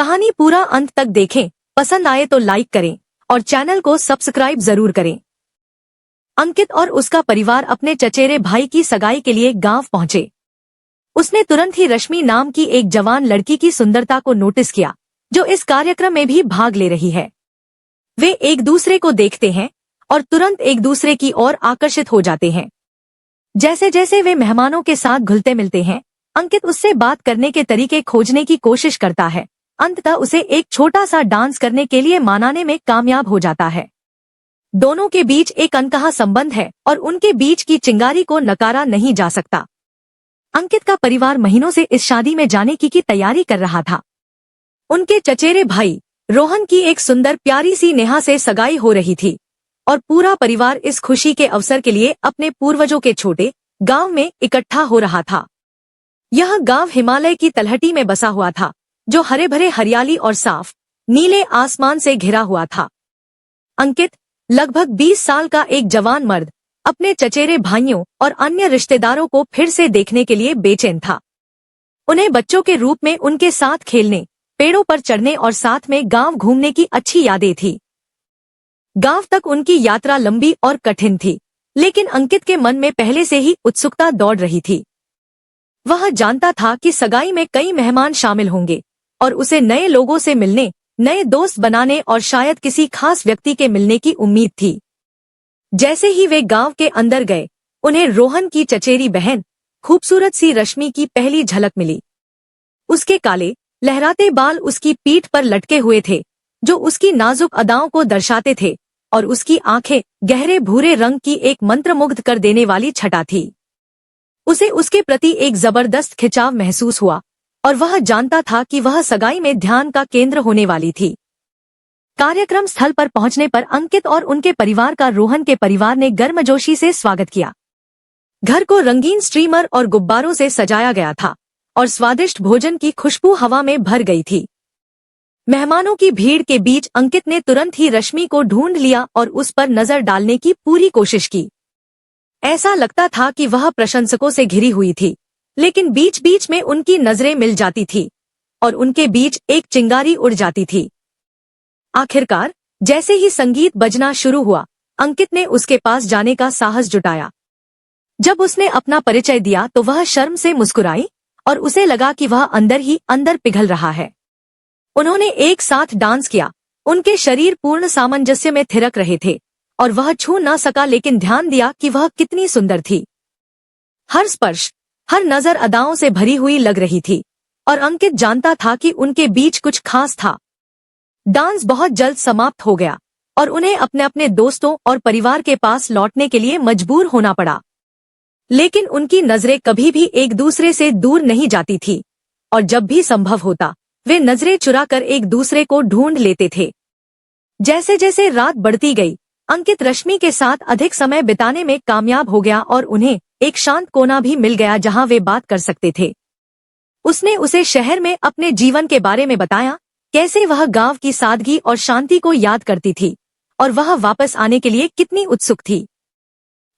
कहानी पूरा अंत तक देखें, पसंद आए तो लाइक करें और चैनल को सब्सक्राइब जरूर करें। अंकित और उसका परिवार अपने चचेरे भाई की सगाई के लिए गांव पहुंचे। उसने तुरंत ही रश्मि नाम की एक जवान लड़की की सुंदरता को नोटिस किया, जो इस कार्यक्रम में भी भाग ले रही है। वे एक दूसरे को देखते हैं और तुरंत एक दूसरे की ओर आकर्षित हो जाते हैं। जैसे जैसे वे मेहमानों के साथ घुलते मिलते हैं, अंकित उससे बात करने के तरीके खोजने की कोशिश करता है। अंततः उसे एक छोटा सा डांस करने के लिए मनाने में कामयाब हो जाता है। दोनों के बीच एक अनकहा संबंध है और उनके बीच की चिंगारी को नकारा नहीं जा सकता। अंकित का परिवार महीनों से इस शादी में जाने की तैयारी कर रहा था। उनके चचेरे भाई रोहन की एक सुंदर प्यारी सी नेहा से सगाई हो रही थी और पूरा परिवार इस खुशी के अवसर के लिए अपने पूर्वजों के छोटे गांव में इकट्ठा हो रहा था। यह गांव हिमालय की तलहटी में बसा हुआ था, जो हरे भरे हरियाली और साफ नीले आसमान से घिरा हुआ था। अंकित, लगभग 20 साल का एक जवान मर्द, अपने चचेरे भाइयों और अन्य रिश्तेदारों को फिर से देखने के लिए बेचैन था। उन्हें बच्चों के रूप में उनके साथ खेलने, पेड़ों पर चढ़ने और साथ में गांव घूमने की अच्छी यादें थी। गांव तक उनकी यात्रा लंबी और कठिन थी, लेकिन अंकित के मन में पहले से ही उत्सुकता दौड़ रही थी। वह जानता था कि सगाई में कई मेहमान शामिल होंगे और उसे नए लोगों से मिलने, नए दोस्त बनाने और शायद किसी खास व्यक्ति के मिलने की उम्मीद थी। जैसे ही वे गांव के अंदर गए, उन्हें रोहन की चचेरी बहन, खूबसूरत सी रश्मि की पहली झलक मिली। उसके काले लहराते बाल उसकी पीठ पर लटके हुए थे, जो उसकी नाजुक अदाओं को दर्शाते थे, और उसकी आंखें गहरे भूरे रंग की एक मंत्रमुग्ध कर देने वाली छटा थी। उसे उसके प्रति एक जबरदस्त खिंचाव महसूस हुआ और वह जानता था कि वह सगाई में ध्यान का केंद्र होने वाली थी। कार्यक्रम स्थल पर पहुंचने पर अंकित और उनके परिवार का रोहन के परिवार ने गर्मजोशी से स्वागत किया। घर को रंगीन स्ट्रीमर और गुब्बारों से सजाया गया था और स्वादिष्ट भोजन की खुशबू हवा में भर गई थी। मेहमानों की भीड़ के बीच अंकित ने तुरंत ही रश्मि को ढूंढ लिया और उस पर नजर डालने की पूरी कोशिश की। ऐसा लगता था कि वह प्रशंसकों से घिरी हुई थी, लेकिन बीच बीच में उनकी नजरें मिल जाती थी और उनके बीच एक चिंगारी उड़ जाती थी। आखिरकार जैसे ही संगीत बजना शुरू हुआ, अंकित ने उसके पास जाने का साहस जुटाया। जब उसने अपना परिचय दिया तो वह शर्म से मुस्कुराई और उसे लगा कि वह अंदर ही अंदर पिघल रहा है। उन्होंने एक साथ डांस किया, उनके शरीर पूर्ण सामंजस्य में थिरक रहे थे और वह छू न सका, लेकिन ध्यान दिया कि वह कितनी सुंदर थी। हर स्पर्श, हर नजर अदाओं से भरी हुई लग रही थी और अंकित जानता था कि उनके बीच कुछ खास था। डांस बहुत जल्द समाप्त हो गया और उन्हें अपने अपने दोस्तों और परिवार के पास लौटने के लिए मजबूर होना पड़ा, लेकिन उनकी नजरें कभी भी एक दूसरे से दूर नहीं जाती थी और जब भी संभव होता वे नजरें चुराकर एक दूसरे को ढूंढ लेते थे। जैसे जैसे रात बढ़ती गई, अंकित रश्मि के साथ अधिक समय बिताने में कामयाब हो गया और उन्हें एक शांत कोना भी मिल गया जहां वे बात कर सकते थे। उसने उसे शहर में अपने जीवन के बारे में बताया, कैसे वह गांव की सादगी और शांति को याद करती थी और वह वापस आने के लिए कितनी उत्सुक थी।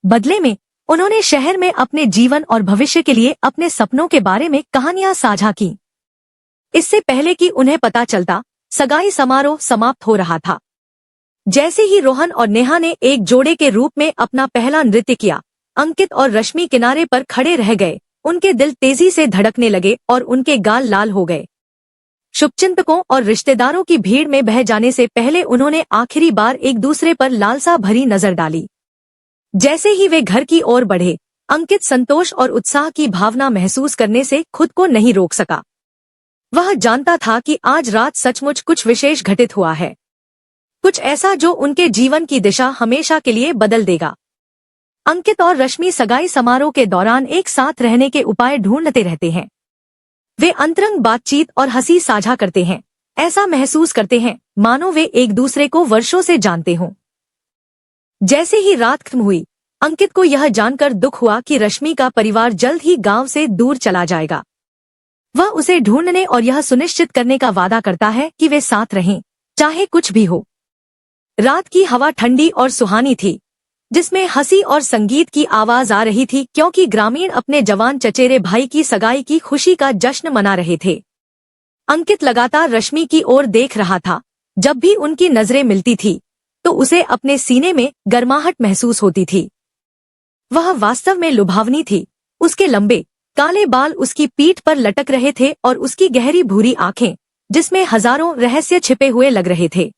बदले में उन्होंने शहर में अपने जीवन और भविष्य के लिए अपने सपनों के बारे में कहानियां साझा की। इससे पहले कि उन्हें पता चलता, सगाई समारोह समाप्त हो रहा था। जैसे ही रोहन और नेहा ने एक जोड़े के रूप में अपना पहला नृत्य किया, अंकित और रश्मि किनारे पर खड़े रह गए। उनके दिल तेजी से धड़कने लगे और उनके गाल लाल हो गए। शुभचिंतकों और रिश्तेदारों की भीड़ में बह जाने से पहले उन्होंने आखिरी बार एक दूसरे पर लालसा भरी नजर डाली। जैसे ही वे घर की ओर बढ़े, अंकित संतोष और उत्साह की भावना महसूस करने से खुद को नहीं रोक सका। वह जानता था कि आज रात सचमुच कुछ विशेष घटित हुआ है, कुछ ऐसा जो उनके जीवन की दिशा हमेशा के लिए बदल देगा। अंकित और रश्मि सगाई समारोह के दौरान एक साथ रहने के उपाय ढूंढते रहते हैं। वे अंतरंग बातचीत और हंसी साझा करते हैं, ऐसा महसूस करते हैं मानो वे एक दूसरे को वर्षों से जानते हों। जैसे ही रात खत्म हुई, अंकित को यह जानकर दुख हुआ कि रश्मि का परिवार जल्द ही गांव से दूर चला जाएगा। वह उसे ढूंढने और यह सुनिश्चित करने का वादा करता है कि वे साथ रहें, चाहे कुछ भी हो। रात की हवा ठंडी और सुहानी थी, जिसमें हंसी और संगीत की आवाज आ रही थी, क्योंकि ग्रामीण अपने जवान चचेरे भाई की सगाई की खुशी का जश्न मना रहे थे। अंकित लगातार रश्मि की ओर देख रहा था। जब भी उनकी नजरें मिलती थी तो उसे अपने सीने में गर्माहट महसूस होती थी। वह वास्तव में लुभावनी थी। उसके लंबे काले बाल उसकी पीठ पर लटक रहे थे और उसकी गहरी भूरी आंखें, जिसमें हजारों रहस्य छिपे हुए लग रहे थे।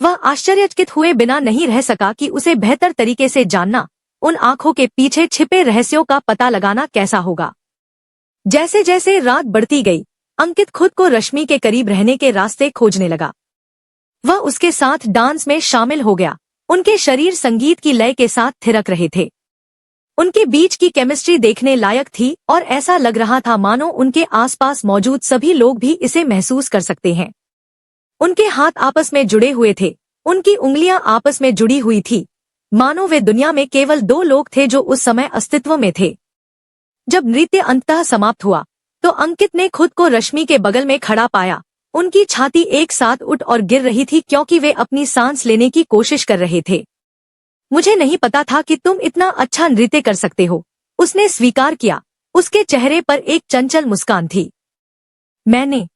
वह आश्चर्यचकित हुए बिना नहीं रह सका कि उसे बेहतर तरीके से जानना, उन आंखों के पीछे छिपे रहस्यों का पता लगाना कैसा होगा। जैसे जैसे रात बढ़ती गई, अंकित खुद को रश्मि के करीब रहने के रास्ते खोजने लगा। वह उसके साथ डांस में शामिल हो गया। उनके शरीर संगीत की लय के साथ थिरक रहे थे। उनके बीच की केमिस्ट्री देखने लायक थी और ऐसा लग रहा था मानो उनके आसपास मौजूद सभी लोग भी इसे महसूस कर सकते हैं। उनके हाथ आपस में जुड़े हुए थे, उनकी उंगलियां आपस में जुड़ी हुई थी, मानो वे दुनिया में केवल दो लोग थे जो उस समय अस्तित्व में थे। जब नृत्य अंततः समाप्त हुआ तो अंकित ने खुद को रश्मि के बगल में खड़ा पाया। उनकी छाती एक साथ उठ और गिर रही थी क्योंकि वे अपनी सांस लेने की कोशिश कर रहे थे। मुझे नहीं पता था कि तुम इतना अच्छा नृत्य कर सकते हो, उसने स्वीकार किया। उसके चेहरे पर एक चंचल मुस्कान थी। मैंने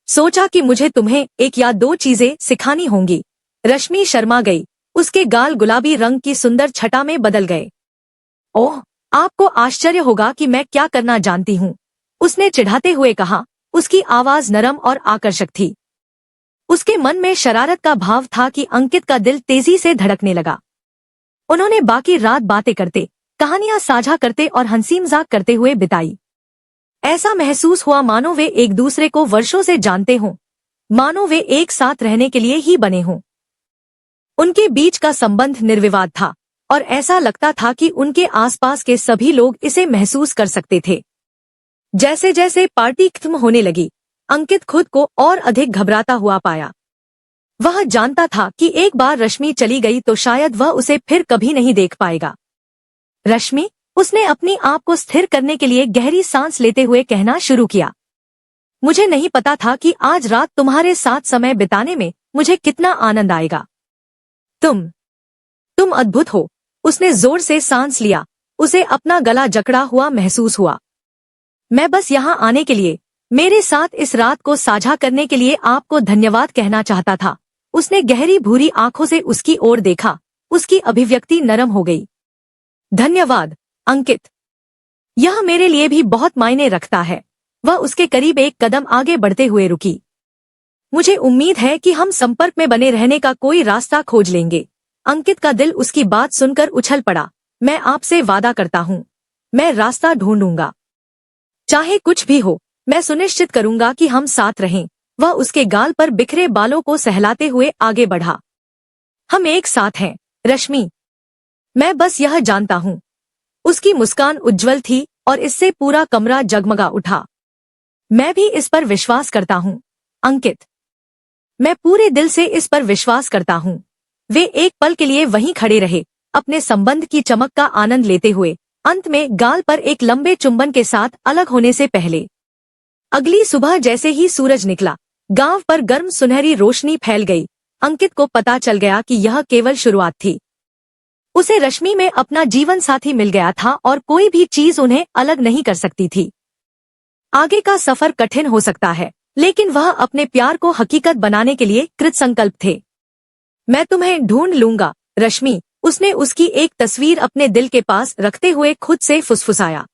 सोचा कि मुझे तुम्हें एक या दो चीजें सिखानी होंगी। रश्मि शर्मा गई। उसके गाल गुलाबी रंग की सुंदर छटा में बदल गए। ओह, आपको आश्चर्य होगा कि मैं क्या करना जानती हूँ, उसने चिढ़ाते हुए कहा। उसकी आवाज नरम और आकर्षक थी। उसके मन में शरारत का भाव था कि अंकित का दिल तेजी से धड़कने लगा। उन्होंने बाकी रात बातें करते, कहानियां साझा करते और हंसी मजाक करते हुए बिताई। ऐसा महसूस हुआ मानो वे एक दूसरे को वर्षों से जानते हों, मानो वे एक साथ रहने के लिए ही बने हों। उनके बीच का संबंध निर्विवाद था और ऐसा लगता था कि उनके आसपास के सभी लोग इसे महसूस कर सकते थे। जैसे जैसे पार्टी खत्म होने लगी, अंकित खुद को और अधिक घबराता हुआ पाया। वह जानता था कि एक बार रश्मि चली गई तो शायद वह उसे फिर कभी नहीं देख पाएगा। रश्मि, उसने अपनी आप को स्थिर करने के लिए गहरी सांस लेते हुए कहना शुरू किया। मुझे नहीं पता था कि आज रात तुम्हारे साथ समय बिताने में मुझे कितना आनंद आएगा। तुम अद्भुत हो। उसने जोर से सांस लिया। उसे अपना गला जकड़ा हुआ महसूस हुआ। मैं बस यहाँ आने के लिए, मेरे साथ इस रात को साझा करने के लिए आपको धन्यवाद कहना चाहता था। उसने गहरी भूरी आंखों से उसकी ओर देखा। उसकी अभिव्यक्ति नरम हो गई। धन्यवाद, अंकित। यह मेरे लिए भी बहुत मायने रखता है। वह उसके करीब एक कदम आगे बढ़ते हुए रुकी। मुझे उम्मीद है कि हम संपर्क में बने रहने का कोई रास्ता खोज लेंगे। अंकित का दिल उसकी बात सुनकर उछल पड़ा। मैं आपसे वादा करता हूँ, मैं रास्ता ढूंढूंगा। चाहे कुछ भी हो, मैं सुनिश्चित करूंगा कि हम साथ रहें। वह उसके गाल पर बिखरे बालों को सहलाते हुए आगे बढ़ा। हम एक साथ हैं, रश्मि। मैं बस यह जानता हूँ। उसकी मुस्कान उज्जवल थी और इससे पूरा कमरा जगमगा उठा। मैं भी इस पर विश्वास करता हूँ, अंकित। मैं पूरे दिल से इस पर विश्वास करता हूँ। वे एक पल के लिए वहीं खड़े रहे, अपने संबंध की चमक का आनंद लेते हुए, अंत में गाल पर एक लंबे चुंबन के साथ अलग होने से पहले। अगली सुबह जैसे ही सूरज निकला, गांव पर गर्म सुनहरी रोशनी फैल गई। अंकित को पता चल गया कि यह केवल शुरुआत थी। उसे रश्मि में अपना जीवन साथी मिल गया था और कोई भी चीज उन्हें अलग नहीं कर सकती थी। आगे का सफर कठिन हो सकता है, लेकिन वह अपने प्यार को हकीकत बनाने के लिए कृतसंकल्प थे। मैं तुम्हें ढूंढ लूंगा, रश्मि। उसने उसकी एक तस्वीर अपने दिल के पास रखते हुए खुद से फुसफुसाया।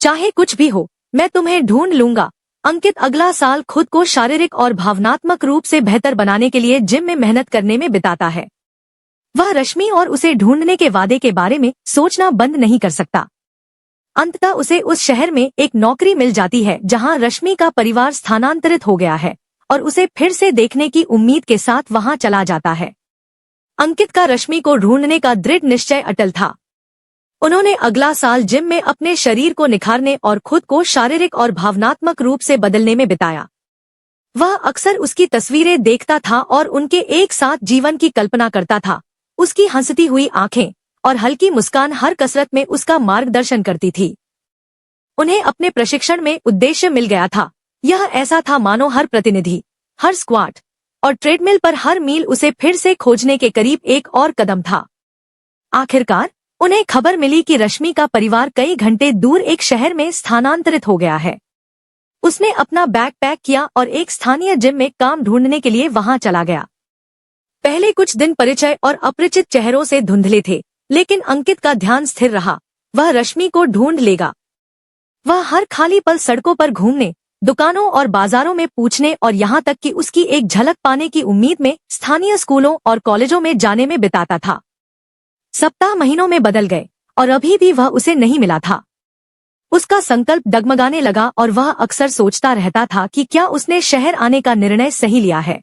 चाहे कुछ भी हो, मैं तुम्हें ढूंढ लूंगा। अंकित अगला साल खुद को शारीरिक और भावनात्मक रूप से बेहतर बनाने के लिए जिम में मेहनत करने में बिताता है। वह रश्मि और उसे ढूंढने के वादे के बारे में सोचना बंद नहीं कर सकता। अंततः उसे उस शहर में एक नौकरी मिल जाती है जहां रश्मि का परिवार स्थानांतरित हो गया है और उसे फिर से देखने की उम्मीद के साथ वहां चला जाता है। अंकित का रश्मि को ढूंढने का दृढ़ निश्चय अटल था। उन्होंने अगला साल जिम में अपने शरीर को निखारने और खुद को शारीरिक और भावनात्मक रूप से बदलने में बिताया। वह अक्सर उसकी तस्वीरें देखता था और उनके एक साथ जीवन की कल्पना करता था। उसकी हंसती हुई आंखें और हल्की मुस्कान हर कसरत में उसका मार्गदर्शन करती थी। उन्हें अपने प्रशिक्षण में उद्देश्य मिल गया था। यह ऐसा था मानो हर प्रतिनिधि, हर स्क्वाट और ट्रेडमिल पर हर मील उसे फिर से खोजने के करीब एक और कदम था। आखिरकार उन्हें खबर मिली कि रश्मि का परिवार कई घंटे दूर एक शहर में स्थानांतरित हो गया है। उसने अपना बैग पैक किया और एक स्थानीय जिम में काम ढूंढने के लिए वहां चला गया। पहले कुछ दिन परिचय और अपरिचित चेहरों से धुंधले थे, लेकिन अंकित का ध्यान स्थिर रहा। वह रश्मि को ढूंढ लेगा। वह हर खाली पल सड़कों पर घूमने, दुकानों और बाजारों में पूछने और यहाँ तक कि उसकी एक झलक पाने की उम्मीद में स्थानीय स्कूलों और कॉलेजों में जाने में बिताता था। सप्ताह महीनों में बदल गए और अभी भी वह उसे नहीं मिला था। उसका संकल्प डगमगाने लगा और वह अक्सर सोचता रहता था कि क्या उसने शहर आने का निर्णय सही लिया है।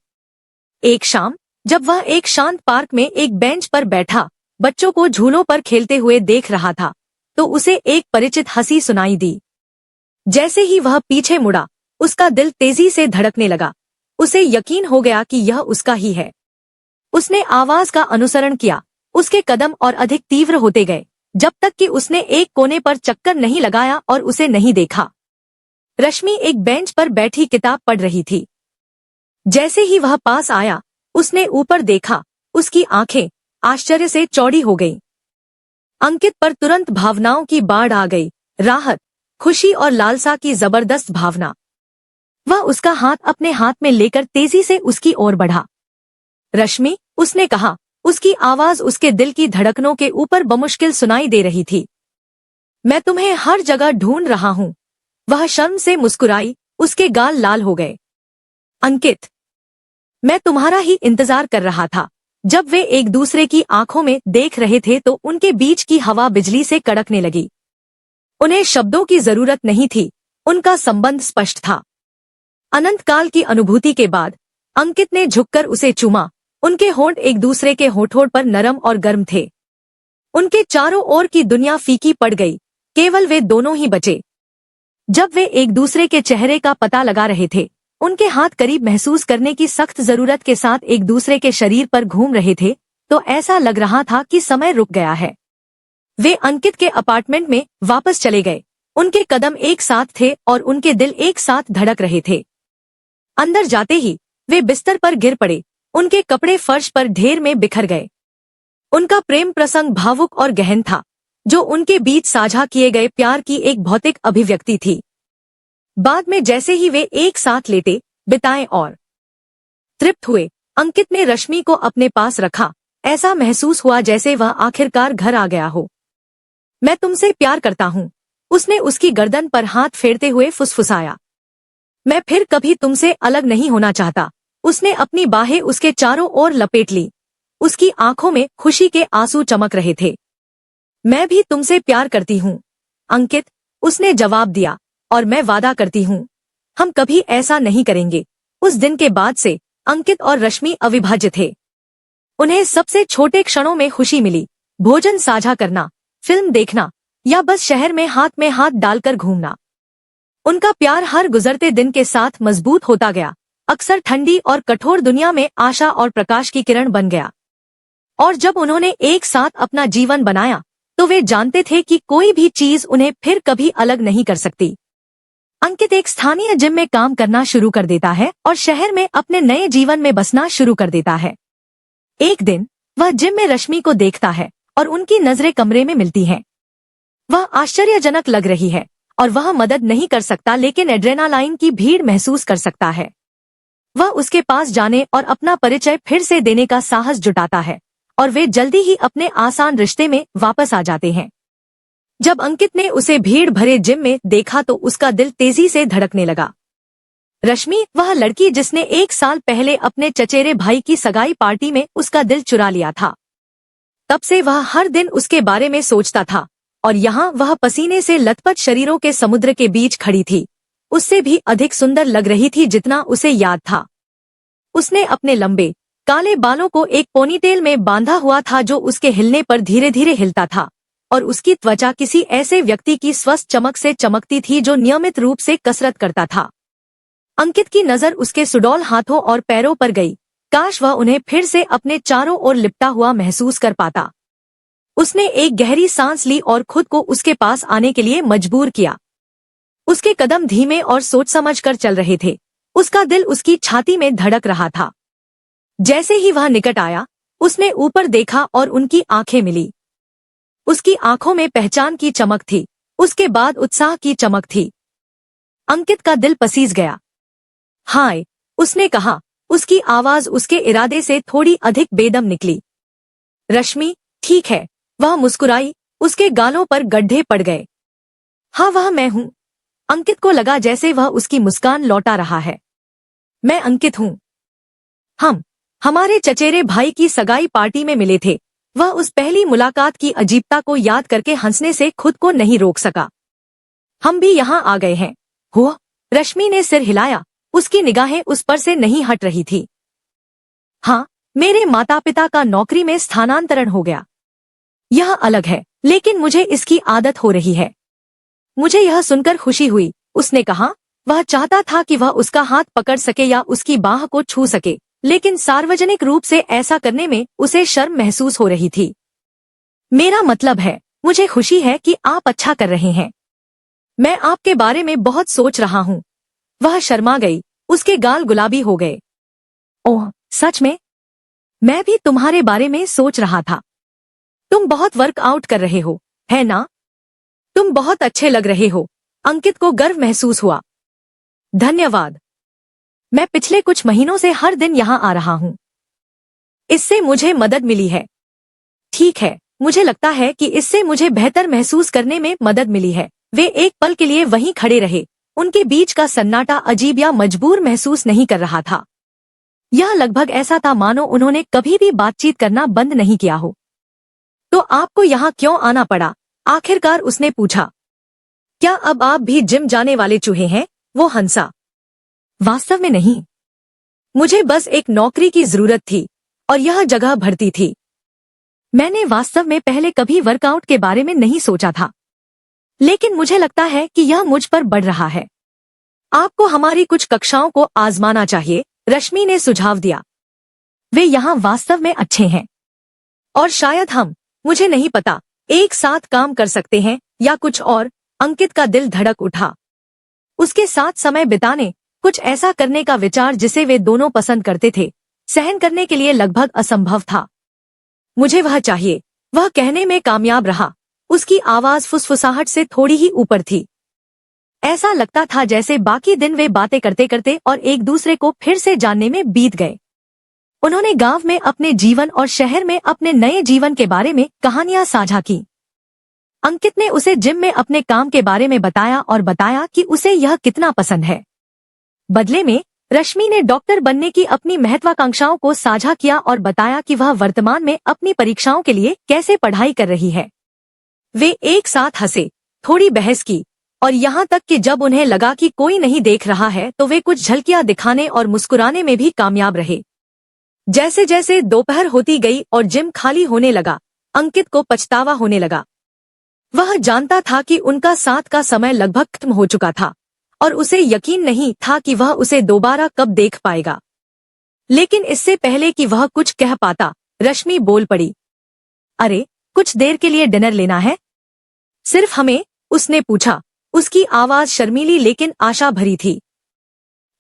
एक शाम जब वह एक शांत पार्क में एक बेंच पर बैठा बच्चों को झूलों पर खेलते हुए देख रहा था, तो उसे एक परिचित हंसी सुनाई दी। जैसे ही वह पीछे मुड़ा, उसका दिल तेजी से धड़कने लगा। उसे यकीन हो गया कि यह उसका ही है। उसने आवाज का अनुसरण किया। उसके कदम और अधिक तीव्र होते गए, जब तक कि उसने एक कोने पर चक्कर नहीं लगाया और उसे नहीं देखा। रश्मि एक बेंच पर बैठी किताब पढ़ रही थी। जैसे ही वह पास आया, उसने ऊपर देखा। उसकी आंखें आश्चर्य से चौड़ी हो गईं। अंकित पर तुरंत भावनाओं की बाढ़ आ गई, राहत, खुशी और लालसा की जबरदस्त भावना। वह उसका हाथ अपने हाथ में लेकर तेजी से उसकी ओर बढ़ा। रश्मि, उसने कहा। उसकी आवाज उसके दिल की धड़कनों के ऊपर बमुश्किल सुनाई दे रही थी। मैं तुम्हें हर जगह ढूंढ रहा हूँ। वह शर्म से मुस्कुराई, उसके गाल लाल हो गए। अंकित, मैं तुम्हारा ही इंतजार कर रहा था। जब वे एक दूसरे की आंखों में देख रहे थे तो उनके बीच की हवा बिजली से कड़कने लगी। उन्हें शब्दों की जरूरत नहीं थी, उनका संबंध स्पष्ट था। अनंत काल की अनुभूति के बाद अंकित ने झुककर उसे चूमा। उनके होंठ एक दूसरे के होठों पर नरम और गर्म थे। उनके चारों ओर की दुनिया फीकी पड़ गई, केवल वे दोनों ही बचे। जब वे एक दूसरे के चेहरे का पता लगा रहे थे, उनके हाथ करीब महसूस करने की सख्त जरूरत के साथ एक दूसरे के शरीर पर घूम रहे थे, तो ऐसा लग रहा था कि समय रुक गया है। वे अंकित के अपार्टमेंट में वापस चले गए। उनके कदम एक साथ थे और उनके दिल एक साथ धड़क रहे थे। अंदर जाते ही वे बिस्तर पर गिर पड़े। उनके कपड़े फर्श पर ढेर में बिखर गए। उनका प्रेम प्रसंग भावुक और गहन था, जो उनके बीच साझा किए गए प्यार की एक भौतिक अभिव्यक्ति थी। बाद में जैसे ही वे एक साथ लेटे, बिताए और तृप्त हुए, अंकित ने रश्मि को अपने पास रखा। ऐसा महसूस हुआ जैसे वह आखिरकार घर आ गया हो। मैं तुमसे प्यार करता हूँ, उसने उसकी गर्दन पर हाथ फेरते हुए फुसफुसाया। मैं फिर कभी तुमसे अलग नहीं होना चाहता। उसने अपनी बाहें उसके चारों ओर लपेट ली। उसकी आंखों में खुशी के आंसू चमक रहे थे। मैं भी तुमसे प्यार करती हूँ, अंकित, उसने जवाब दिया, और मैं वादा करती हूँ, हम कभी ऐसा नहीं करेंगे। उस दिन के बाद से अंकित और रश्मि अविभाज्य थे। उन्हें सबसे छोटे क्षणों में खुशी मिली। भोजन साझा करना, फिल्म देखना या बस शहर में हाथ डालकर घूमना। उनका प्यार हर गुजरते दिन के साथ मजबूत होता गया। अक्सर ठंडी और कठोर दुनिया में आशा और प्रकाश की किरण बन गया। और जब उन्होंने एक साथ अपना जीवन बनाया, तो वे जानते थे कि कोई भी चीज उन्हें फिर कभी अलग नहीं कर सकती। अंकित एक स्थानीय जिम में काम करना शुरू कर देता है और शहर में अपने नए जीवन में बसना शुरू कर देता है। एक दिन वह जिम में रश्मि को देखता है और उनकी नजरें कमरे में मिलती हैं। वह आश्चर्यजनक लग रही है और वह मदद नहीं कर सकता, लेकिन एड्रेनालाइन की भीड़ महसूस कर सकता है। वह उसके पास जाने और अपना परिचय फिर से देने का साहस जुटाता है और वे जल्दी ही अपने आसान रिश्ते में वापस आ जाते हैं। जब अंकित ने उसे भीड़ भरे जिम में देखा तो उसका दिल तेजी से धड़कने लगा। रश्मि, वह लड़की जिसने 1 साल पहले अपने चचेरे भाई की सगाई पार्टी में उसका दिल चुरा लिया था। तब से वह हर दिन उसके बारे में सोचता था और यहाँ वह पसीने से लथपथ शरीरों के समुद्र के बीच खड़ी थी। उससे भी अधिक सुंदर लग रही थी जितना उसे याद था। उसने अपने लंबे काले बालों को एक पोनीटेल में बांधा हुआ था जो उसके हिलने पर धीरे धीरे हिलता था, और उसकी त्वचा किसी ऐसे व्यक्ति की स्वस्थ चमक से चमकती थी जो नियमित रूप से कसरत करता था। अंकित की नजर उसके सुडौल हाथों और पैरों पर गई। काश वह उन्हें फिर से अपने चारों ओर लिपटा हुआ महसूस कर पाता। उसने एक गहरी सांस ली और खुद को उसके पास आने के लिए मजबूर किया। उसके कदम धीमे और सोच समझकर चल रहे थे। उसका दिल उसकी छाती में धड़क रहा था। जैसे ही वह निकट आया, उसने ऊपर देखा और उनकी आंखें मिली। उसकी आंखों में पहचान की चमक थी, उसके बाद उत्साह की चमक थी। अंकित का दिल पसीज गया। हाय, उसने कहा। उसकी आवाज उसके इरादे से थोड़ी अधिक बेदम निकली। रश्मि, ठीक है। वह मुस्कुराई, उसके गालों पर गड्ढे पड़ गए। हाँ, वह मैं हूँ। अंकित को लगा जैसे वह उसकी मुस्कान लौटा रहा है। मैं अंकित हूँ। हम हमारे चचेरे भाई की सगाई पार्टी में मिले थे। वह उस पहली मुलाकात की अजीबता को याद करके हंसने से खुद को नहीं रोक सका। हम भी यहाँ आ गए हैं। हुआ? रश्मि ने सिर हिलाया, उसकी निगाहें उस पर से नहीं हट रही थी। हाँ, मेरे माता पिता का नौकरी में स्थानांतरण हो गया। यह अलग है, लेकिन मुझे इसकी आदत हो रही है। मुझे यह सुनकर खुशी हुई, उसने कहा। वह चाहता था कि वह उसका हाथ पकड़ सके या उसकी बाह को छू सके, लेकिन सार्वजनिक रूप से ऐसा करने में उसे शर्म महसूस हो रही थी। मेरा मतलब है, मुझे खुशी है कि आप अच्छा कर रहे हैं। मैं आपके बारे में बहुत सोच रहा हूँ। वह शर्मा गई, उसके गाल गुलाबी हो गए। ओह, सच में? मैं भी तुम्हारे बारे में सोच रहा था। तुम बहुत वर्कआउट कर रहे हो, है ना? तुम बहुत अच्छे लग रहे हो। अंकित को गर्व महसूस हुआ। धन्यवाद। मैं पिछले कुछ महीनों से हर दिन यहाँ आ रहा हूँ। इससे मुझे मदद मिली है। ठीक है, मुझे लगता है कि इससे मुझे बेहतर महसूस करने में मदद मिली है। वे एक पल के लिए वहीं खड़े रहे। उनके बीच का सन्नाटा अजीब या मजबूर महसूस नहीं कर रहा था। यह लगभग ऐसा था मानो उन्होंने कभी भी बातचीत करना बंद नहीं किया हो। तो आपको यहाँ क्यों आना पड़ा? आखिरकार उसने पूछा। क्या अब आप भी जिम जाने वाले चूहे हैं? वो हंसा। वास्तव में नहीं। मुझे बस एक नौकरी की जरूरत थी और यह जगह भरती थी। मैंने वास्तव में पहले कभी वर्कआउट के बारे में नहीं सोचा था, लेकिन मुझे लगता है कि यह मुझ पर बढ़ रहा है। आपको हमारी कुछ कक्षाओं को आजमाना चाहिए, रश्मि ने सुझाव दिया। वे यहाँ वास्तव में अच्छे हैं और शायद हम, मुझे नहीं पता, एक साथ काम कर सकते हैं या कुछ और। अंकित का दिल धड़क उठा। उसके साथ समय बिताने, कुछ ऐसा करने का विचार जिसे वे दोनों पसंद करते थे, सहन करने के लिए लगभग असंभव था। मुझे वह चाहिए, वह कहने में कामयाब रहा। उसकी आवाज फुसफुसाहट से थोड़ी ही ऊपर थी। ऐसा लगता था जैसे बाकी दिन वे बातें करते करते और एक दूसरे को फिर से जानने में बीत गए। उन्होंने गांव में अपने जीवन और शहर में अपने नए जीवन के बारे में कहानियां साझा की। अंकित ने उसे जिम में अपने काम के बारे में बताया और बताया कि उसे यह कितना पसंद है। बदले में रश्मि ने डॉक्टर बनने की अपनी महत्वाकांक्षाओं को साझा किया और बताया कि वह वर्तमान में अपनी परीक्षाओं के लिए कैसे पढ़ाई कर रही है। वे एक साथ हंसे, थोड़ी बहस की, और यहाँ तक कि जब उन्हें लगा कि कोई नहीं देख रहा है तो वे कुछ झलकियां दिखाने और मुस्कुराने में भी कामयाब रहे। जैसे जैसे दोपहर होती गई और जिम खाली होने लगा, अंकित को पछतावा होने लगा। वह जानता था कि उनका साथ का समय लगभग खत्म हो चुका था और उसे यकीन नहीं था कि वह उसे दोबारा कब देख पाएगा। लेकिन इससे पहले कि वह कुछ कह पाता, रश्मि बोल पड़ी। अरे, कुछ देर के लिए डिनर लेना है? सिर्फ हमें? उसने पूछा। उसकी आवाज शर्मीली लेकिन आशा भरी थी।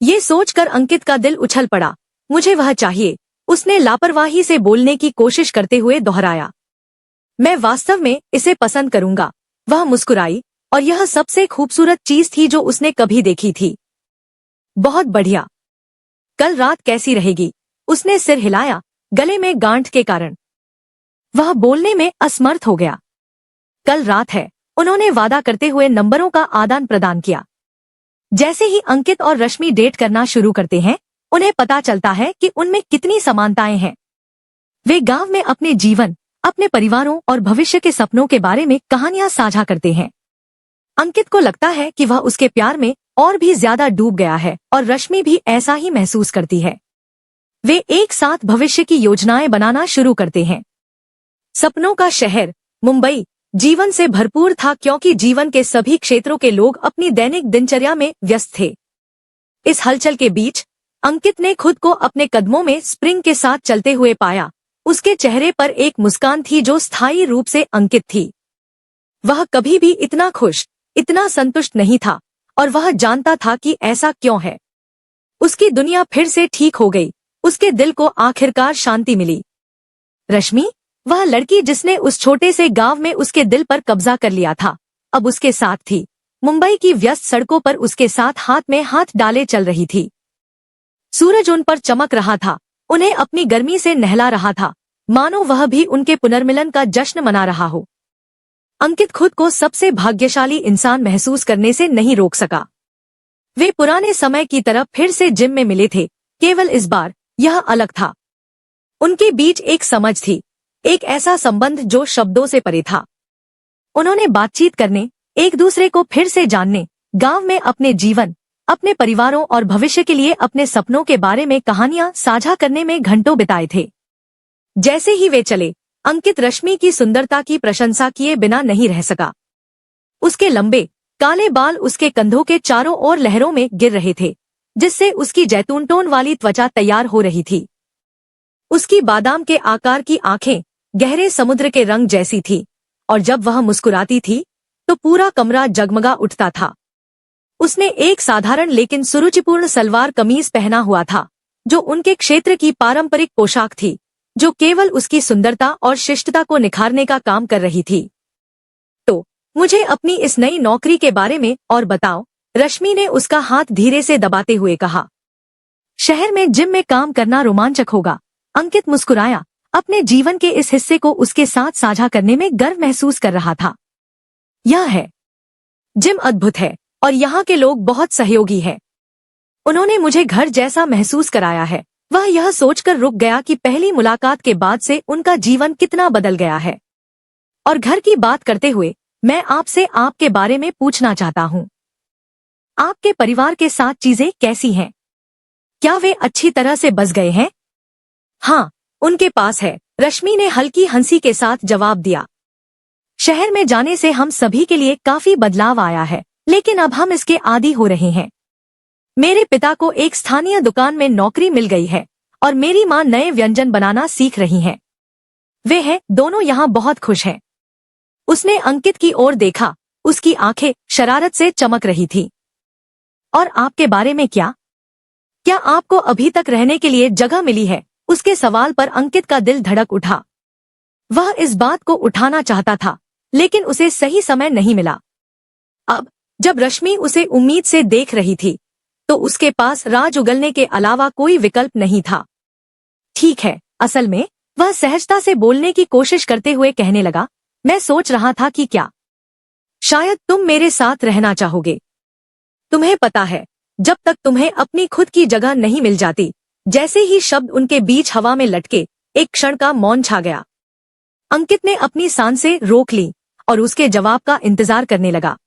ये सोचकर अंकित का दिल उछल पड़ा। मुझे वह चाहिए, उसने लापरवाही से बोलने की कोशिश करते हुए दोहराया। मैं वास्तव में इसे पसंद करूंगा। वह मुस्कुराई, और यह सबसे खूबसूरत चीज थी जो उसने कभी देखी थी। बहुत बढ़िया। कल रात कैसी रहेगी? उसने सिर हिलाया, गले में गांठ के कारण। वह बोलने में असमर्थ हो गया। कल रात है, उन्होंने वादा करते हुए नंबरों का आदान प्रदान किया। जैसे ही अंकित और रश्मि डेट करना शुरू करते हैं, उन्हें पता चलता है कि उनमें कितनी समानताएं हैं। वे गांव में अपने जीवन, अपने परिवारों और भविष्य के सपनों के बारे में कहानियां साझा करते हैं। अंकित को लगता है कि वह उसके प्यार में और भी ज्यादा डूब गया है और रश्मि भी ऐसा ही महसूस करती है। वे एक साथ भविष्य की योजनाएं बनाना शुरू करते हैं। सपनों का शहर मुंबई जीवन से भरपूर था क्योंकि जीवन के सभी क्षेत्रों के लोग अपनी दैनिक दिनचर्या में व्यस्त थे। इस हलचल के बीच अंकित ने खुद को अपने कदमों में स्प्रिंग के साथ चलते हुए पाया। उसके चेहरे पर एक मुस्कान थी जो स्थायी रूप से अंकित थी। वह कभी भी इतना खुश, इतना संतुष्ट नहीं था, और वह जानता था कि ऐसा क्यों है। उसकी दुनिया फिर से ठीक हो गई। उसके दिल को आखिरकार शांति मिली। रश्मि, वह लड़की जिसने उस छोटे से गांव में उसके दिल पर कब्जा कर लिया था, अब उसके साथ थी। मुंबई की व्यस्त सड़कों पर उसके साथ हाथ में हाथ डाले चल रही थी। सूरज उन पर चमक रहा था, उन्हें अपनी गर्मी से नहला रहा था, मानो वह भी उनके पुनर्मिलन का जश्न मना रहा हो। अंकित खुद को सबसे भाग्यशाली इंसान महसूस करने से नहीं रोक सका। वे पुराने समय की तरफ फिर से जिम में मिले थे, केवल इस बार यह अलग था। उनके बीच एक समझ थी, एक ऐसा संबंध जो शब्दों से परे था। उन्होंने बातचीत करने, एक दूसरे को फिर से जानने, गांव में अपने जीवन, अपने परिवारों और भविष्य के लिए अपने सपनों के बारे में कहानियां साझा करने में घंटों बिताए थे। जैसे ही वे चले, अंकित रश्मि की सुंदरता की प्रशंसा किए बिना नहीं रह सका। उसके लंबे काले बाल उसके कंधों के चारों ओर लहरों में गिर रहे थे, जिससे उसकी जैतून टोन वाली त्वचा तैयार हो रही थी। उसकी बादाम के आकार की आंखें गहरे समुद्र के रंग जैसी थी, और जब वह मुस्कुराती थी तो पूरा कमरा जगमगा उठता था। उसने एक साधारण लेकिन सुरुचिपूर्ण सलवार कमीज पहना हुआ था, जो उनके क्षेत्र की पारंपरिक पोशाक थी, जो केवल उसकी सुंदरता और शिष्टता को निखारने का काम कर रही थी। तो मुझे अपनी इस नई नौकरी के बारे में और बताओ, रश्मि ने उसका हाथ धीरे से दबाते हुए कहा। शहर में जिम में काम करना रोमांचक होगा, अंकित मुस्कुराया, अपने जीवन के इस हिस्से को उसके साथ साझा करने में गर्व महसूस कर रहा था। यह है, जिम अद्भुत है और यहाँ के लोग बहुत सहयोगी हैं। उन्होंने मुझे घर जैसा महसूस कराया है। वह यह सोचकर रुक गया कि पहली मुलाकात के बाद से उनका जीवन कितना बदल गया है। और घर की बात करते हुए मैं आपसे आपके बारे में पूछना चाहता हूँ। आपके परिवार के साथ चीजें कैसी हैं? क्या वे अच्छी तरह से बस गए हैं? हाँ, उनके पास है, रश्मि ने हल्की हंसी के साथ जवाब दिया। शहर में जाने से हम सभी के लिए काफी बदलाव आया है, लेकिन अब हम इसके आदी हो रहे हैं। मेरे पिता को एक स्थानीय दुकान में नौकरी मिल गई है और मेरी माँ नए व्यंजन बनाना सीख रही हैं। वे हैं दोनों यहाँ बहुत खुश हैं। उसने अंकित की ओर देखा, उसकी आंखें शरारत से चमक रही थी। और आपके बारे में क्या? क्या आपको अभी तक रहने के लिए जगह मिली है? उसके सवाल पर अंकित का दिल धड़क उठा। वह इस बात को उठाना चाहता था, लेकिन उसे सही समय नहीं मिला। अब जब रश्मि उसे उम्मीद से देख रही थी, तो उसके पास राज उगलने के अलावा कोई विकल्प नहीं था। ठीक है, असल में वह सहजता से बोलने की कोशिश करते हुए कहने लगा, मैं सोच रहा था कि क्या शायद तुम मेरे साथ रहना चाहोगे। तुम्हें पता है, जब तक तुम्हें अपनी खुद की जगह नहीं मिल जाती। जैसे ही शब्द उनके बीच हवा में लटके, एक क्षण का मौन छा गया। अंकित ने अपनी सांसें रोक ली और उसके जवाब का इंतजार करने लगा।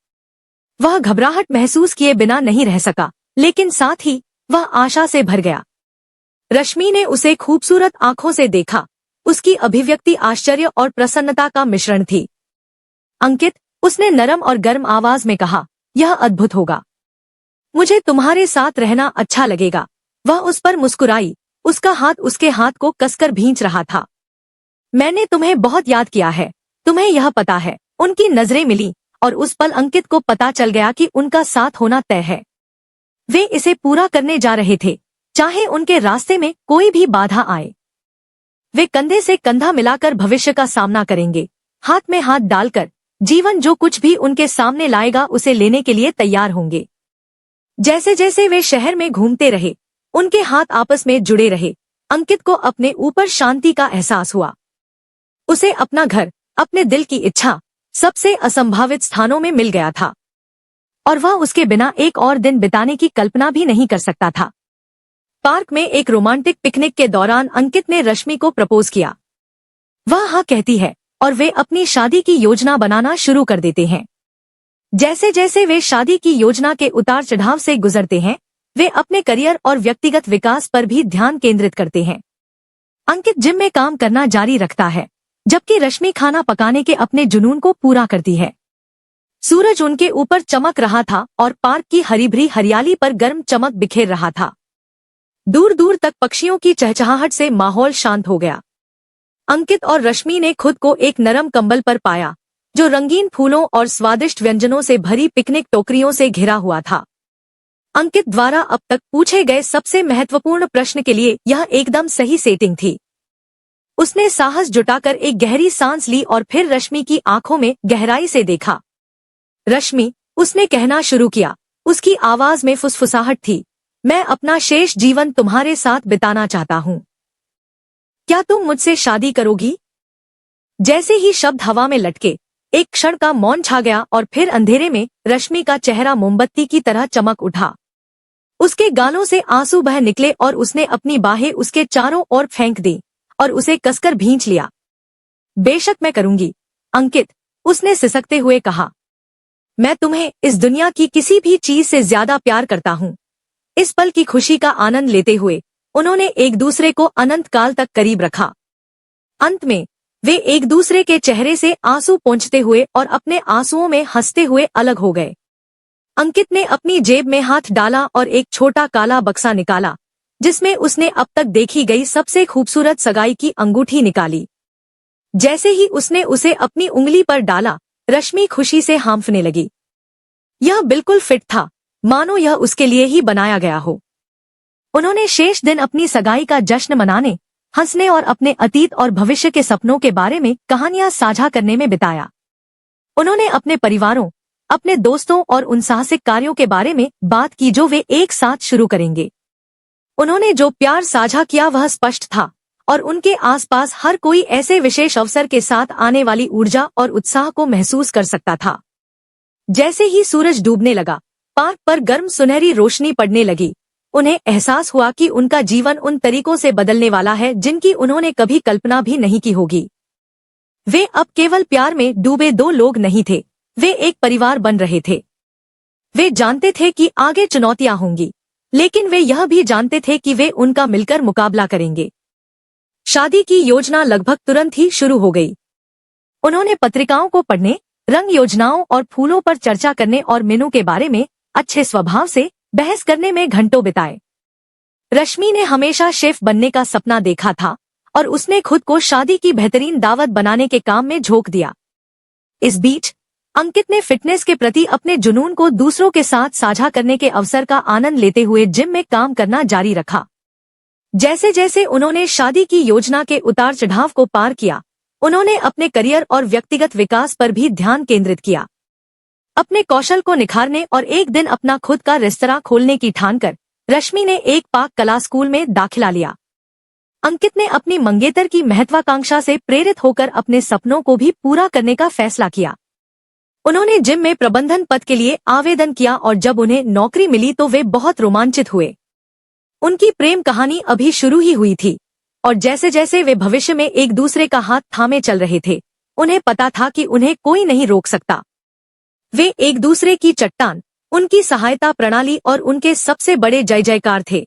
वह घबराहट महसूस किए बिना नहीं रह सका, लेकिन साथ ही वह आशा से भर गया। रश्मि ने उसे खूबसूरत आंखों से देखा, उसकी अभिव्यक्ति आश्चर्य और प्रसन्नता का मिश्रण थी। अंकित, उसने नरम और गर्म आवाज में कहा, यह अद्भुत होगा। मुझे तुम्हारे साथ रहना अच्छा लगेगा। वह उस पर मुस्कुराई, उसका हाथ उसके हाथ को कसकर भींच रहा था। मैंने तुम्हें बहुत याद किया है, तुम्हें यह पता है। उनकी नजरें मिली और उस पल अंकित को पता चल गया कि उनका साथ होना तय है। वे इसे पूरा करने जा रहे थे, चाहे उनके रास्ते में कोई भी बाधा आए। वे कंधे से कंधा मिलाकर भविष्य का सामना करेंगे, हाथ में हाथ डालकर जीवन जो कुछ भी उनके सामने लाएगा उसे लेने के लिए तैयार होंगे। जैसे जैसे वे शहर में घूमते रहे, उनके हाथ आपस में जुड़े रहे, अंकित को अपने ऊपर शांति का एहसास हुआ। उसे अपना घर, अपने दिल की इच्छा, सबसे असंभावित स्थानों में मिल गया था, और वह उसके बिना एक और दिन बिताने की कल्पना भी नहीं कर सकता था। पार्क में एक रोमांटिक पिकनिक के दौरान अंकित ने रश्मि को प्रपोज किया। वह हाँ कहती है और वे अपनी शादी की योजना बनाना शुरू कर देते हैं। जैसे जैसे वे शादी की योजना के उतार चढ़ाव से गुजरते हैं, वे अपने करियर और व्यक्तिगत विकास पर भी ध्यान केंद्रित करते हैं। अंकित जिम में काम करना जारी रखता है, जबकि रश्मि खाना पकाने के अपने जुनून को पूरा करती है। सूरज उनके ऊपर चमक रहा था और पार्क की हरी भरी हरियाली पर गर्म चमक बिखेर रहा था। दूर दूर तक पक्षियों की चहचहाहट से माहौल शांत हो गया। अंकित और रश्मि ने खुद को एक नरम कंबल पर पाया, जो रंगीन फूलों और स्वादिष्ट व्यंजनों से भरी पिकनिक टोकरियों से घिरा हुआ था। अंकित द्वारा अब तक पूछे गए सबसे महत्वपूर्ण प्रश्न के लिए यह एकदम सही सेटिंग थी। उसने साहस जुटाकर एक गहरी सांस ली और फिर रश्मि की आंखों में गहराई से देखा। रश्मि, उसने कहना शुरू किया। उसकी आवाज में फुसफुसाहट थी। मैं अपना शेष जीवन तुम्हारे साथ बिताना चाहता हूँ। क्या तुम मुझसे शादी करोगी? जैसे ही शब्द हवा में लटके, एक क्षण का मौन छा गया और फिर अंधेरे में रश्मि का चेहरा मोमबत्ती की तरह चमक उठा। उसके गालों से आंसू बह निकले और उसने अपनी बाहें उसके चारों ओर फेंक दी और उसे कसकर भींच लिया। बेशक मैं करूंगी, अंकित, उसने सिसकते हुए कहा। मैं तुम्हें इस दुनिया की किसी भी चीज से ज्यादा प्यार करता हूँ। इस पल की खुशी का आनंद लेते हुए उन्होंने एक दूसरे को अनंत काल तक करीब रखा। अंत में वे एक दूसरे के चेहरे से आंसू पोंछते हुए और अपने आंसुओं में हंसते हुए अलग हो गए। अंकित ने अपनी जेब में हाथ डाला और एक छोटा काला बक्सा निकाला, जिसमें उसने अब तक देखी गई सबसे खूबसूरत सगाई की अंगूठी निकाली। जैसे ही उसने उसे अपनी उंगली पर डाला, रश्मि खुशी से हांफने लगी। यह बिल्कुल फिट था, मानो यह उसके लिए ही बनाया गया हो। उन्होंने शेष दिन अपनी सगाई का जश्न मनाने, हंसने और अपने अतीत और भविष्य के सपनों के बारे में कहानियां साझा करने में बिताया। उन्होंने अपने परिवारों, अपने दोस्तों और उन साहसिक कार्यों के बारे में बात की जो वे एक साथ शुरू करेंगे। उन्होंने जो प्यार साझा किया वह स्पष्ट था और उनके आसपास हर कोई ऐसे विशेष अवसर के साथ आने वाली ऊर्जा और उत्साह को महसूस कर सकता था। जैसे ही सूरज डूबने लगा, पार्क पर गर्म सुनहरी रोशनी पड़ने लगी। उन्हें एहसास हुआ कि उनका जीवन उन तरीकों से बदलने वाला है जिनकी उन्होंने कभी कल्पना भी नहीं की होगी। वे अब केवल प्यार में डूबे दो लोग नहीं थे, वे एक परिवार बन रहे थे। वे जानते थे कि आगे चुनौतियां होंगी, लेकिन वे यह भी जानते थे कि वे उनका मिलकर मुकाबला करेंगे। शादी की योजना लगभग तुरंत ही शुरू हो गई। उन्होंने पत्रिकाओं को पढ़ने, रंग योजनाओं और फूलों पर चर्चा करने और मेनू के बारे में अच्छे स्वभाव से बहस करने में घंटों बिताए। रश्मि ने हमेशा शेफ बनने का सपना देखा था और उसने खुद को शादी की बेहतरीन दावत बनाने के काम में झोंक दिया। इस बीच अंकित ने फिटनेस के प्रति अपने जुनून को दूसरों के साथ साझा करने के अवसर का आनंद लेते हुए जिम में काम करना जारी रखा। जैसे जैसे उन्होंने शादी की योजना के उतार चढ़ाव को पार किया, उन्होंने अपने करियर और व्यक्तिगत विकास पर भी ध्यान केंद्रित किया। अपने कौशल को निखारने और एक दिन अपना खुद का रेस्तरां खोलने की ठानकर रश्मि ने एक पाक कला स्कूल में दाखिला लिया। अंकित ने अपनी मंगेतर की महत्वाकांक्षा से प्रेरित होकर अपने सपनों को भी पूरा करने का फैसला किया। उन्होंने जिम में प्रबंधन पद के लिए आवेदन किया और जब उन्हें नौकरी मिली तो वे बहुत रोमांचित हुए। उनकी प्रेम कहानी अभी शुरू ही हुई थी और जैसे जैसे वे भविष्य में एक दूसरे का हाथ थामे चल रहे थे, उन्हें पता था कि उन्हें कोई नहीं रोक सकता। वे एक दूसरे की चट्टान, उनकी सहायता प्रणाली और उनके सबसे बड़े जय जयकार थे।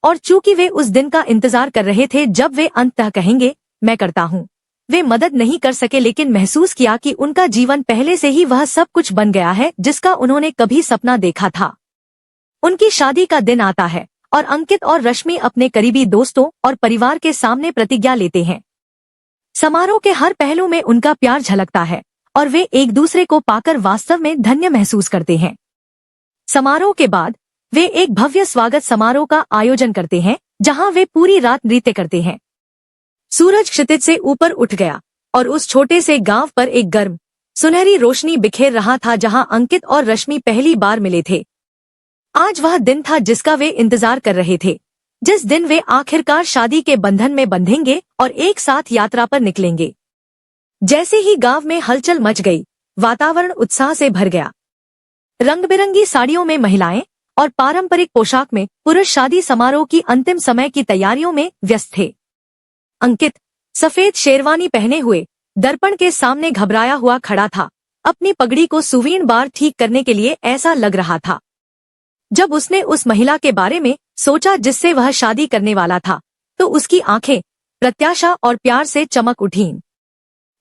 और चूंकि वे उस दिन का इंतजार कर रहे थे जब वे अंततः कहेंगे, मैं करता हूँ, वे मदद नहीं कर सके लेकिन महसूस किया कि उनका जीवन पहले से ही वह सब कुछ बन गया है जिसका उन्होंने कभी सपना देखा था। उनकी शादी का दिन आता है और अंकित और रश्मि अपने करीबी दोस्तों और परिवार के सामने प्रतिज्ञा लेते हैं। समारोह के हर पहलू में उनका प्यार झलकता है और वे एक दूसरे को पाकर वास्तव में धन्य महसूस करते हैं। समारोह के बाद वे एक भव्य स्वागत समारोह का आयोजन करते हैं जहां वे पूरी रात नृत्य करते हैं। सूरज क्षितिज से ऊपर उठ गया और उस छोटे से गांव पर एक गर्म सुनहरी रोशनी बिखेर रहा था जहां अंकित और रश्मि पहली बार मिले थे। आज वह दिन था जिसका वे इंतजार कर रहे थे, जिस दिन वे आखिरकार शादी के बंधन में बंधेंगे और एक साथ यात्रा पर निकलेंगे। जैसे ही गांव में हलचल मच गई, वातावरण उत्साह से भर गया। रंग बिरंगी साड़ियों में महिलाएं और पारंपरिक पोशाक में पुरुष शादी समारोह की अंतिम समय की तैयारियों में व्यस्त थे। अंकित सफेद शेरवानी पहने हुए दर्पण के सामने घबराया हुआ खड़ा था। अपनी पगड़ी को सुवीण बार ठीक करने के लिए ऐसा लग रहा था। जब उसने उस महिला के बारे में सोचा जिससे वह शादी करने वाला था, तो उसकी आंखें प्रत्याशा और प्यार से चमक उठीं।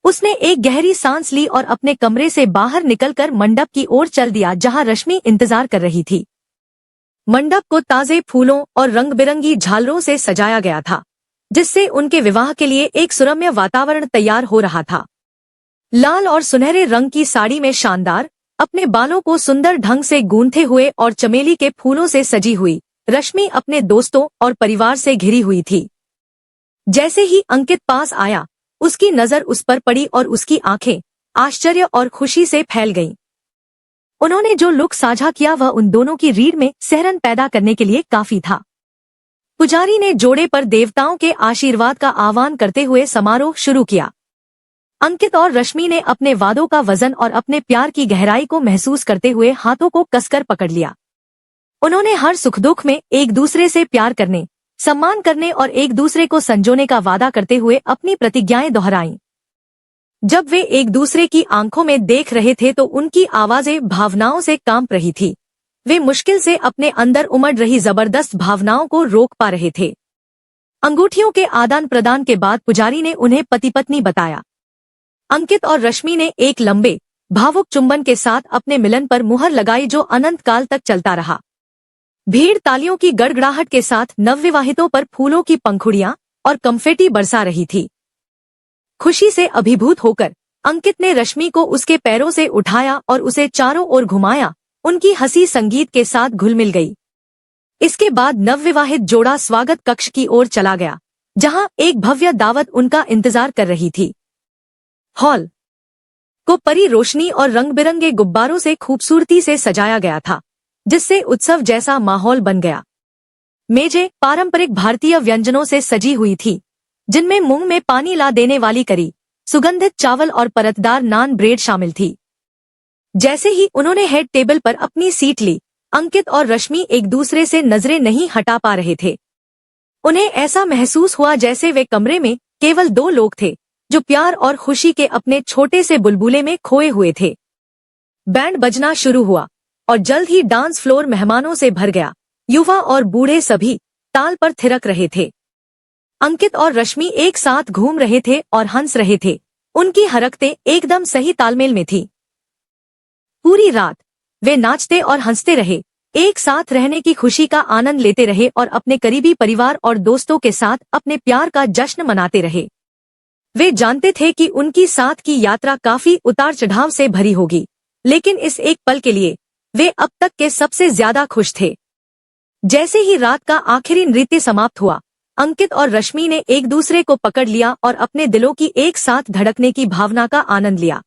उसने एक गहरी सांस ली और अपने कमरे से बाहर निकलकर मंडप की ओर चल दिया जहां रश्मि इंतजार कर रही थी। मंडप को ताजे फूलों और रंग बिरंगी झालरों से सजाया गया था, जिससे उनके विवाह के लिए एक सुरम्य वातावरण तैयार हो रहा था। लाल और सुनहरे रंग की साड़ी में शानदार, अपने बालों को सुंदर ढंग से गूंथे हुए और चमेली के फूलों से सजी हुई रश्मि अपने दोस्तों और परिवार से घिरी हुई थी। जैसे ही अंकित पास आया, उसकी नजर उस पर पड़ी और उसकी आंखें आश्चर्य और खुशी से फैल गईं। उन्होंने जो लुक साझा किया वह उन दोनों की रीढ़ में सिहरन पैदा करने के लिए काफी था। पुजारी ने जोड़े पर देवताओं के आशीर्वाद का आह्वान करते हुए समारोह शुरू किया। अंकित और रश्मि ने अपने वादों का वजन और अपने प्यार की गहराई को महसूस करते हुए हाथों को कसकर पकड़ लिया। उन्होंने हर सुख दुख में एक दूसरे से प्यार करने, सम्मान करने और एक दूसरे को संजोने का वादा करते हुए अपनी प्रतिज्ञाएं दोहराईं। जब वे एक दूसरे की आंखों में देख रहे थे तो उनकी आवाजें भावनाओं से कांप रही थी। वे मुश्किल से अपने अंदर उमड़ रही जबरदस्त भावनाओं को रोक पा रहे थे। अंगूठियों के आदान प्रदान के बाद पुजारी ने उन्हें पति पत्नी बताया। अंकित और रश्मि ने एक लंबे, भावुक चुंबन के साथ अपने मिलन पर मुहर लगाई जो अनंत काल तक चलता रहा। भीड़ तालियों की गड़गड़ाहट के साथ नवविवाहितों पर फूलों की पंखुड़ियां और कंफेटी बरसा रही थी। खुशी से अभिभूत होकर अंकित ने रश्मि को उसके पैरों से उठाया और उसे चारों ओर घुमाया। उनकी हंसी संगीत के साथ घुल मिल गई। इसके बाद नवविवाहित जोड़ा स्वागत कक्ष की ओर चला गया, जहां एक भव्य दावत उनका इंतजार कर रही थी। हॉल को परी रोशनी और रंग बिरंगे गुब्बारों से खूबसूरती से सजाया गया था, जिससे उत्सव जैसा माहौल बन गया। मेजें पारंपरिक भारतीय व्यंजनों से सजी हुई थी, जिनमें मुंह में पानी ला देने वाली करी, सुगंधित चावल और परतदार नान ब्रेड शामिल थी। जैसे ही उन्होंने हेड टेबल पर अपनी सीट ली, अंकित और रश्मि एक दूसरे से नजरें नहीं हटा पा रहे थे। उन्हें ऐसा महसूस हुआ जैसे वे कमरे में केवल दो लोग थे, जो प्यार और खुशी के अपने छोटे से बुलबुले में खोए हुए थे। बैंड बजना शुरू हुआ और जल्द ही डांस फ्लोर मेहमानों से भर गया। युवा और बूढ़े सभी ताल पर थिरक रहे थे। अंकित और रश्मि एक साथ घूम रहे थे और हंस रहे थे। उनकी हरकतें एकदम सही तालमेल में थी। पूरी रात वे नाचते और हंसते रहे, एक साथ रहने की खुशी का आनंद लेते रहे और अपने करीबी परिवार और दोस्तों के साथ अपने प्यार का जश्न मनाते रहे। वे जानते थे कि उनकी साथ की यात्रा काफी उतार चढ़ाव से भरी होगी, लेकिन इस एक पल के लिए वे अब तक के सबसे ज्यादा खुश थे। जैसे ही रात का आखिरी नृत्य समाप्त हुआ, अंकित और रश्मि ने एक दूसरे को पकड़ लिया और अपने दिलों की एक साथ धड़कने की भावना का आनंद लिया।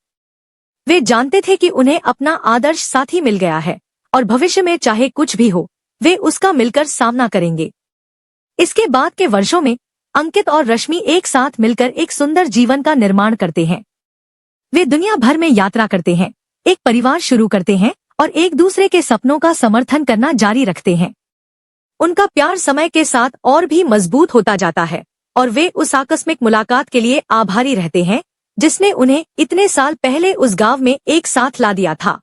वे जानते थे कि उन्हें अपना आदर्श साथी मिल गया है और भविष्य में चाहे कुछ भी हो, वे उसका मिलकर सामना करेंगे। इसके बाद के वर्षों में अंकित और रश्मि एक साथ मिलकर एक सुंदर जीवन का निर्माण करते हैं। वे दुनिया भर में यात्रा करते हैं, एक परिवार शुरू करते हैं और एक दूसरे के सपनों का समर्थन करना जारी रखते हैं। उनका प्यार समय के साथ और भी मजबूत होता जाता है और वे उस आकस्मिक मुलाकात के लिए आभारी रहते हैं जिसने उन्हें इतने साल पहले उस गांव में एक साथ ला दिया था।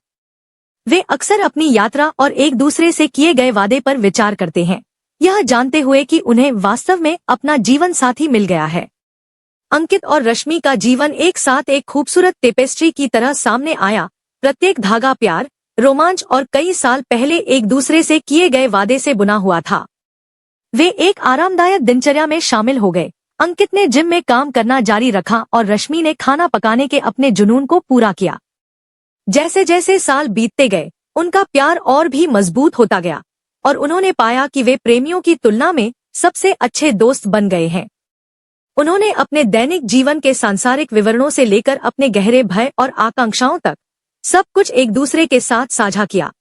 वे अक्सर अपनी यात्रा और एक दूसरे से किए गए वादे पर विचार करते हैं, यह जानते हुए कि उन्हें वास्तव में अपना जीवन साथी मिल गया है। अंकित और रश्मि का जीवन एक साथ एक खूबसूरत टेपेस्ट्री की तरह सामने आया। प्रत्येक धागा प्यार, रोमांच और कई साल पहले एक दूसरे से किए गए वादे से बुना हुआ था। वे एक आरामदायक दिनचर्या में शामिल हो गए। अंकित ने जिम में काम करना जारी रखा और रश्मि ने खाना पकाने के अपने जुनून को पूरा किया। जैसे जैसे साल बीतते गए, उनका प्यार और भी मजबूत होता गया और उन्होंने पाया कि वे प्रेमियों की तुलना में सबसे अच्छे दोस्त बन गए हैं। उन्होंने अपने दैनिक जीवन के सांसारिक विवरणों से लेकर अपने गहरे भय और आकांक्षाओं तक सब कुछ एक दूसरे के साथ साझा किया।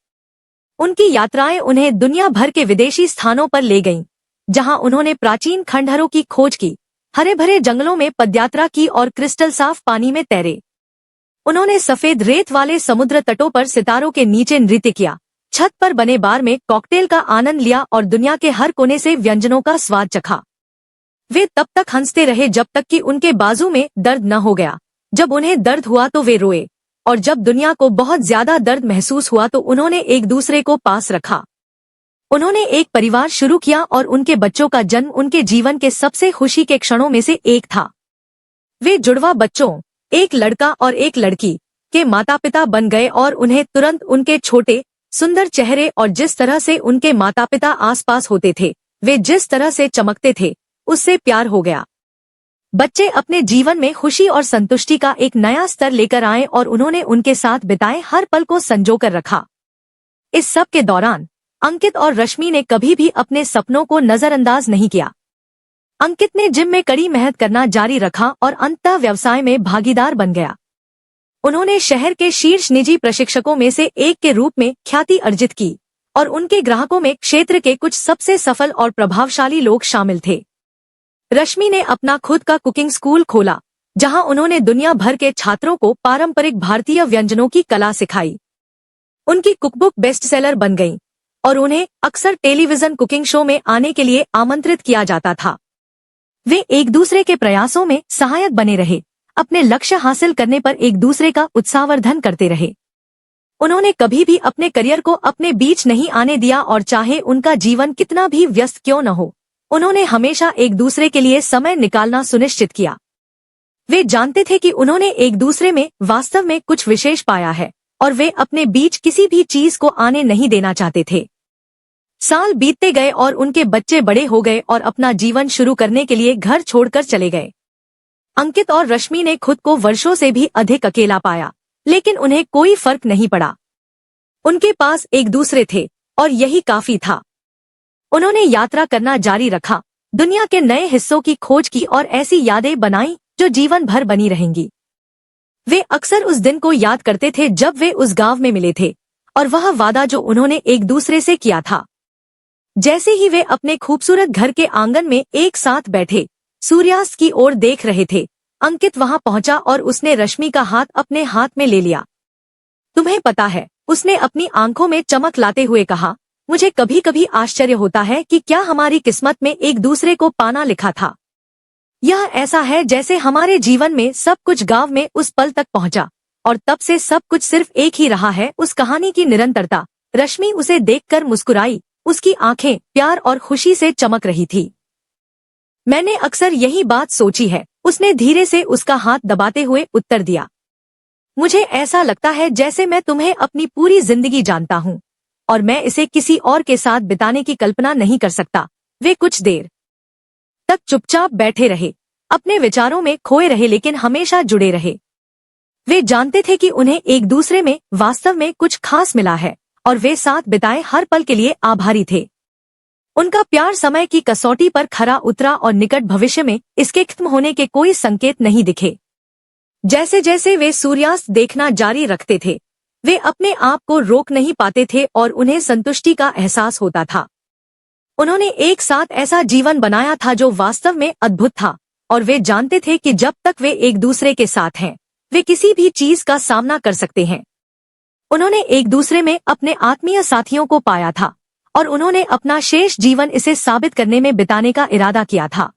उनकी यात्राएं उन्हें दुनिया भर के विदेशी स्थानों पर ले गईं, जहां उन्होंने प्राचीन खंडहरों की खोज की, हरे भरे जंगलों में पदयात्रा की और क्रिस्टल साफ पानी में तैरे। उन्होंने सफेद रेत वाले समुद्र तटों पर सितारों के नीचे नृत्य किया, छत पर बने बार में कॉकटेल का आनंद लिया और दुनिया के हर कोने से व्यंजनों का स्वाद चखा। वे तब तक हंसते रहे जब तक कि उनके बाजू में दर्द न हो गया। जब उन्हें दर्द हुआ तो वे रोए और जब दुनिया को बहुत ज्यादा दर्द महसूस हुआ तो उन्होंने एक दूसरे को पास रखा। उन्होंने एक परिवार शुरू किया और उनके बच्चों का जन्म उनके जीवन के सबसे खुशी के क्षणों में से एक था। वे जुड़वा बच्चों, एक लड़का और एक लड़की, के माता पिता बन गए और उन्हें तुरंत उनके छोटे सुंदर चेहरे और जिस तरह से उनके माता पिता आसपास होते थे, वे जिस तरह से चमकते थे, उससे प्यार हो गया। बच्चे अपने जीवन में खुशी और संतुष्टि का एक नया स्तर लेकर आए और उन्होंने उनके साथ बिताए हर पल को संजो कर रखा। इस सब के दौरान अंकित और रश्मि ने कभी भी अपने सपनों को नजरअंदाज नहीं किया। अंकित ने जिम में कड़ी मेहनत करना जारी रखा और अंततः व्यवसाय में भागीदार बन गया। उन्होंने शहर के शीर्ष निजी प्रशिक्षकों में से एक के रूप में ख्याति अर्जित की और उनके ग्राहकों में क्षेत्र के कुछ सबसे सफल और प्रभावशाली लोग शामिल थे। रश्मि ने अपना खुद का कुकिंग स्कूल खोला, जहां उन्होंने दुनिया भर के छात्रों को पारंपरिक भारतीय व्यंजनों की कला सिखाई। उनकी कुकबुक बेस्टसेलर बन गई और उन्हें अक्सर टेलीविजन कुकिंग शो में आने के लिए आमंत्रित किया जाता था। वे एक दूसरे के प्रयासों में सहायक बने रहे, अपने लक्ष्य हासिल करने पर एक दूसरे का उत्साहवर्धन करते रहे। उन्होंने कभी भी अपने करियर को अपने बीच नहीं आने दिया और चाहे उनका जीवन कितना भी व्यस्त क्यों न हो, उन्होंने हमेशा एक दूसरे के लिए समय निकालना सुनिश्चित किया। वे जानते थे कि उन्होंने एक दूसरे में वास्तव में कुछ विशेष पाया है और वे अपने बीच किसी भी चीज को आने नहीं देना चाहते थे। साल बीतते गए और उनके बच्चे बड़े हो गए और अपना जीवन शुरू करने के लिए घर छोड़कर चले गए। अंकित और रश्मि ने खुद को वर्षों से भी अधिक अकेला पाया, लेकिन उन्हें कोई फर्क नहीं पड़ा। उनके पास एक दूसरे थे और यही काफी था। उन्होंने यात्रा करना जारी रखा, दुनिया के नए हिस्सों की खोज की और ऐसी यादें बनाई जो जीवन भर बनी रहेंगी। वे अक्सर उस दिन को याद करते थे जब वे उस गांव में मिले थे और वह वादा जो उन्होंने एक दूसरे से किया था। जैसे ही वे अपने खूबसूरत घर के आंगन में एक साथ बैठे सूर्यास्त की ओर देख रहे थे, अंकित वहां पहुंचा और उसने रश्मि का हाथ अपने हाथ में ले लिया। तुम्हें पता है, उसने अपनी आंखों में चमक लाते हुए कहा, मुझे कभी कभी आश्चर्य होता है कि क्या हमारी किस्मत में एक दूसरे को पाना लिखा था। यह ऐसा है जैसे हमारे जीवन में सब कुछ गांव में उस पल तक पहुंचा और तब से सब कुछ सिर्फ एक ही रहा है, उस कहानी की निरंतरता। रश्मि उसे देखकर मुस्कुराई, उसकी आंखें प्यार और खुशी से चमक रही थी। मैंने अक्सर यही बात सोची है, उसने धीरे से उसका हाथ दबाते हुए उत्तर दिया। मुझे ऐसा लगता है जैसे मैं तुम्हें अपनी पूरी जिंदगी जानता हूँ और मैं इसे किसी और के साथ बिताने की कल्पना नहीं कर सकता। वे कुछ देर तक चुपचाप बैठे रहे, अपने विचारों में खोए रहे लेकिन हमेशा जुड़े रहे। वे जानते थे कि उन्हें एक दूसरे में वास्तव में कुछ खास मिला है और वे साथ बिताए हर पल के लिए आभारी थे। उनका प्यार समय की कसौटी पर खरा उतरा और निकट भविष्य में इसके खत्म होने के कोई संकेत नहीं दिखे। जैसे जैसे वे सूर्यास्त देखना जारी रखते थे, वे अपने आप को रोक नहीं पाते थे और उन्हें संतुष्टि का एहसास होता था। उन्होंने एक साथ ऐसा जीवन बनाया था जो वास्तव में अद्भुत था और वे जानते थे कि जब तक वे एक दूसरे के साथ हैं, वे किसी भी चीज का सामना कर सकते हैं। उन्होंने एक दूसरे में अपने आत्मीय साथियों को पाया था और उन्होंने अपना शेष जीवन इसे साबित करने में बिताने का इरादा किया था।